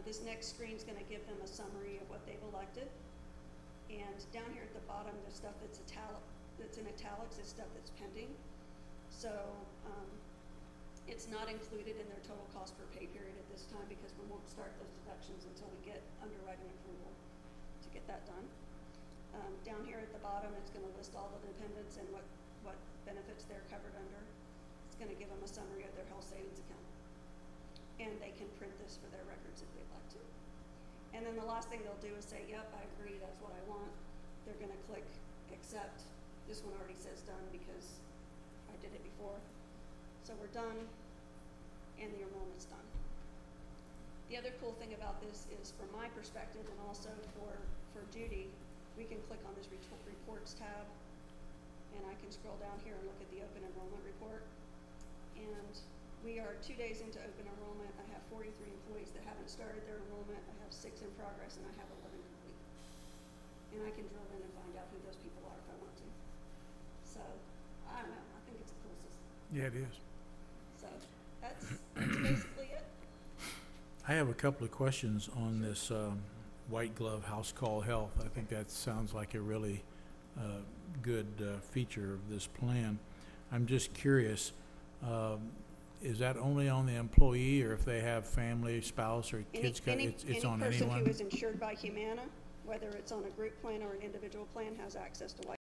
This next screen is going to give them a summary of what they've elected. And down here at the bottom, there's stuff that's in italics is stuff that's pending. So it's not included in their total cost per pay period at this time because we won't start those deductions until we get underwriting approval to get that done. Down here at the bottom, it's going to list all the dependents and what benefits they're covered under. It's going to give them a summary of their health savings account. And they can print this for their records if they'd like to. And then the last thing they'll do is say, yep, I agree, that's what I want. They're going to click accept. This one already says done because I did it before. So we're done, and the enrollment's done. The other cool thing about this is, from my perspective, and also for Judy, we can click on this reports tab, and I can scroll down here and look at the open enrollment report. And we are 2 days into open enrollment. I have 43 employees that haven't started their enrollment. I have 6 in progress, and I have 11 complete. And I can drill in and find out who those people are if I want to. So, I don't know. I think it's a cool system. Yeah, it is. So, that's basically it. I have a couple of questions on this white glove house call health. I think that sounds like a really good feature of this plan. I'm just curious, is that only on the employee, or if they have family, spouse, or kids? It's on Any person anyone? who is insured by Humana, whether it's on a group plan or an individual plan, has access to white